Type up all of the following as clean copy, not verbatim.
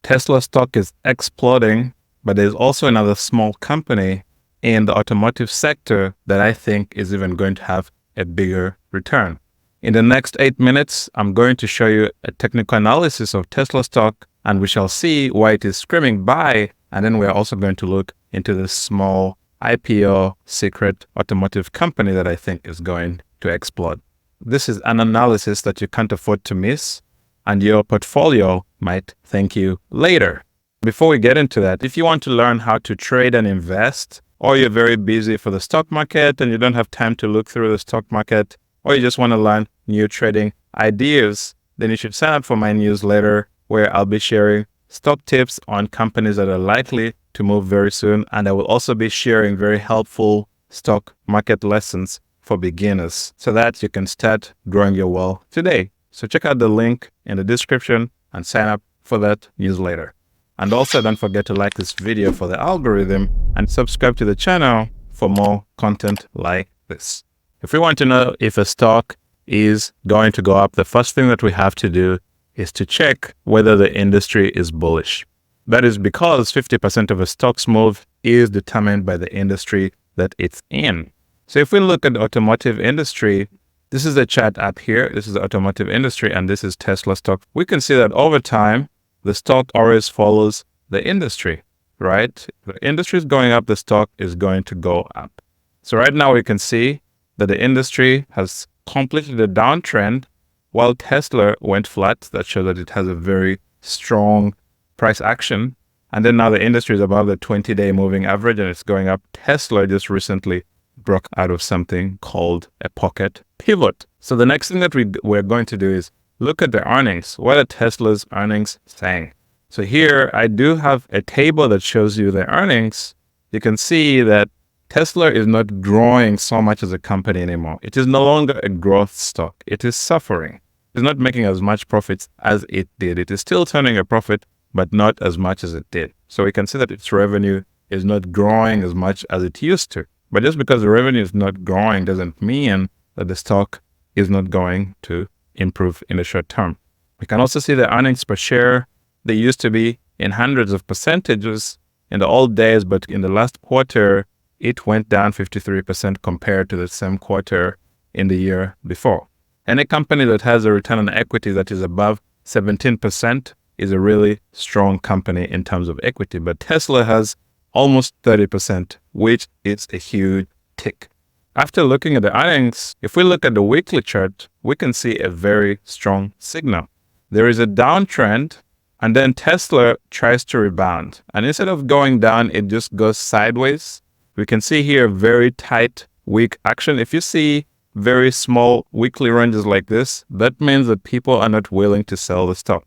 Tesla stock is exploding, but there's also another small company in the automotive sector that I think is even going to have a bigger return. In the next 8 minutes, I'm going to show you a technical analysis of Tesla stock, and we shall see why it is screaming buy. And then we're also going to look into this small IPO secret automotive company that I think is going to explode. This is an analysis that you can't afford to miss, and your portfolio might thank you later. Before we get into that, if you want to learn how to trade and invest, or you're very busy for the stock market and you don't have time to look through the stock market, or you just want to learn new trading ideas, then you should sign up for my newsletter where I'll be sharing stock tips on companies that are likely to move very soon. And I will also be sharing very helpful stock market lessons for beginners so that you can start growing your wealth today. So check out the link in the description and sign up for that newsletter. And also don't forget to like this video for the algorithm and subscribe to the channel for more content like this. If we want to know if a stock is going to go up, the first thing that we have to do is to check whether the industry is bullish. That is because 50% of a stock's move is determined by the industry that it's in. So if we look at the automotive industry, this is the chart up here. This is the automotive industry, and this is Tesla stock. We can see that over time, the stock always follows the industry, right? The industry is going up, the stock is going to go up. So right now we can see that the industry has completed a downtrend while Tesla went flat. That shows that it has a very strong price action. And then now the industry is above the 20-day moving average and it's going up. Tesla just recently broke out of something called a pocket pivot. So the next thing that we're going to do is look at the earnings. What are Tesla's earnings saying? So here I do have a table that shows you the earnings. You can see that Tesla is not growing so much as a company anymore. It is no longer a growth stock. It is suffering. It's not making as much profits as it did. It is still turning a profit, but not as much as it did. So we can see that its revenue is not growing as much as it used to. But just because the revenue is not growing doesn't mean that the stock is not going to improve in the short term. We can also see the earnings per share. They used to be in hundreds of percentages in the old days, but in the last quarter, it went down 53% compared to the same quarter in the year before. Any company that has a return on equity that is above 17% is a really strong company in terms of equity. But Tesla has almost 30%, which is a huge tick. After looking at the earnings, if we look at the weekly chart, we can see a very strong signal. There is a downtrend, and then Tesla tries to rebound. And instead of going down, it just goes sideways. We can see here very tight week action. If you see very small weekly ranges like this, that means that people are not willing to sell the stock.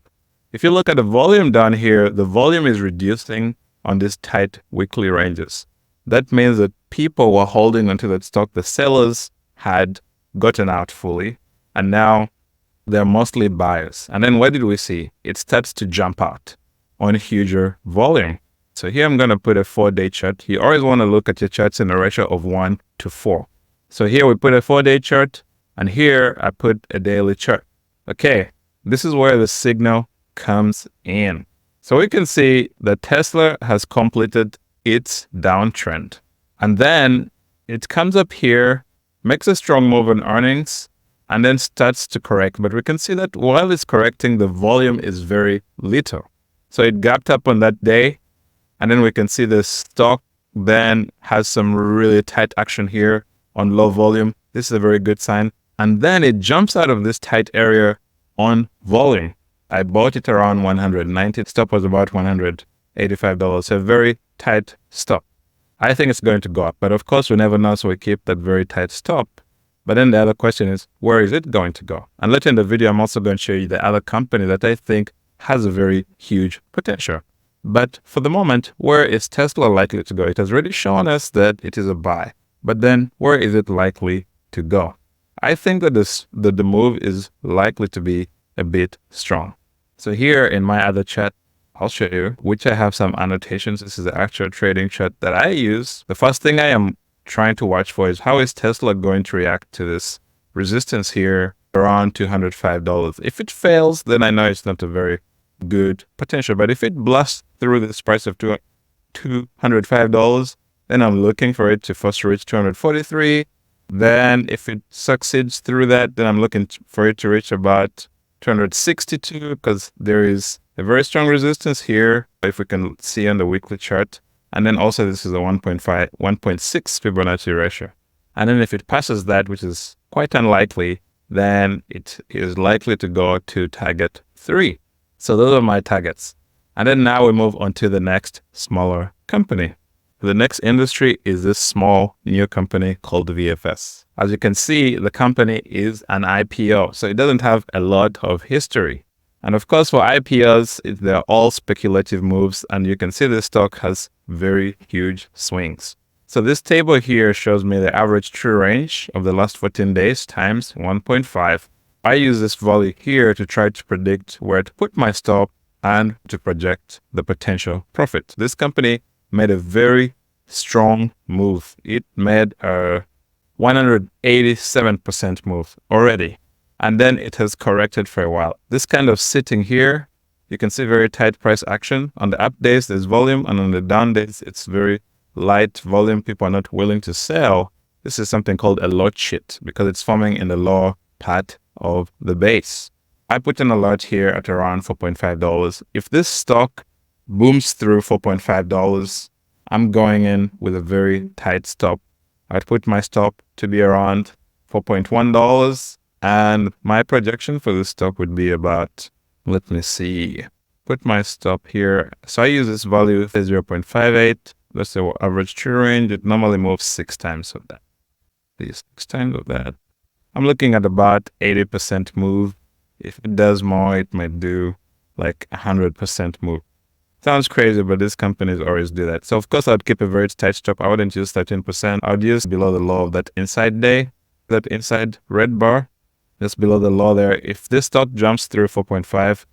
If you look at the volume down here, the volume is reducing on these tight weekly ranges. That means that people were holding onto that stock. The sellers had gotten out fully, and now they're mostly buyers. And then what did we see? It starts to jump out on huger volume. So here I'm going to put a 4-day chart. You always want to look at your charts in a ratio of 1 to 4. So here we put a 4-day chart, and here I put a daily chart. Okay, this is where the signal comes in. So we can see that Tesla has completed its downtrend. And then it comes up here, makes a strong move on earnings, and then starts to correct. But we can see that while it's correcting, the volume is very little. So it gapped up on that day, and then we can see the stock then has some really tight action here on low volume. This is a very good sign. And then it jumps out of this tight area on volume. I bought it around 190. Stop was about $185. So a very tight stop. I think it's going to go up, but of course we never know, so we keep that very tight stop. But then the other question is, where is it going to go? And later in the video, I'm also going to show you the other company that I think has a very huge potential. But for the moment, where is Tesla likely to go? It has already shown us that it is a buy. But then where is it likely to go? I think that the move is likely to be a bit strong. So here in my other chart, I'll show you, which I have some annotations. This is the actual trading chart that I use. The first thing I am trying to watch for is how is Tesla going to react to this resistance here around $205. If it fails, then I know it's not a very good potential. But if it blasts through this price of $205, then I'm looking for it to first reach 243. Then if it succeeds through that, then I'm looking for it to reach about 262, because there is a very strong resistance here, if we can see on the weekly chart. And then also this is a 1.6 Fibonacci ratio. And then if it passes that, which is quite unlikely, then it is likely to go to target 3. So those are my targets. And then now we move on to the next smaller company. The next industry is this small new company called VFS. As you can see, the company is an IPO, so it doesn't have a lot of history. And of course, for IPOs, they're all speculative moves, and you can see the stock has very huge swings. So this table here shows me the average true range of the last 14 days times 1.5. I use this value here to try to predict where to put my stop and to project the potential profit. This company made a very strong move. It made a 187% move already. And then it has corrected for a while. This kind of sitting here, you can see very tight price action. On the up days, there's volume, and on the down days, it's very light volume. People are not willing to sell. This is something called a lot shit because it's forming in the lower part of the base. I put in a lot here at around $4.5. If this stock booms through $4.5, I'm going in with a very tight stop. I'd put my stop to be around $4.1. And my projection for this stock would be about, let me see, put my stop here. So I use this value of 0.58. That's the average true range. It normally moves 6 times of that. 6 times of that. I'm looking at about 80% move. If it does more, it might do like 100% move. Sounds crazy, but these companies always do that. So of course, I'd keep a very tight stop. I wouldn't use 13%. I would use below the low of that inside day, that inside red bar, just below the low there. If this stock jumps through 4.5,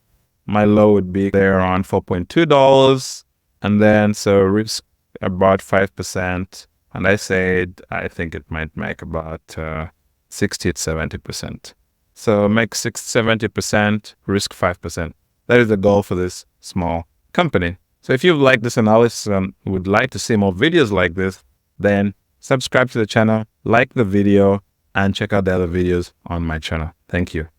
my low would be there around $4.2. And then so risk about 5. And I said, I think it might make about 60 to 70%. So make 70%, risk 5%. That is the goal for this small company. So if you like this analysis and would like to see more videos like this, then subscribe to the channel, like the video, and check out the other videos on my channel. Thank you.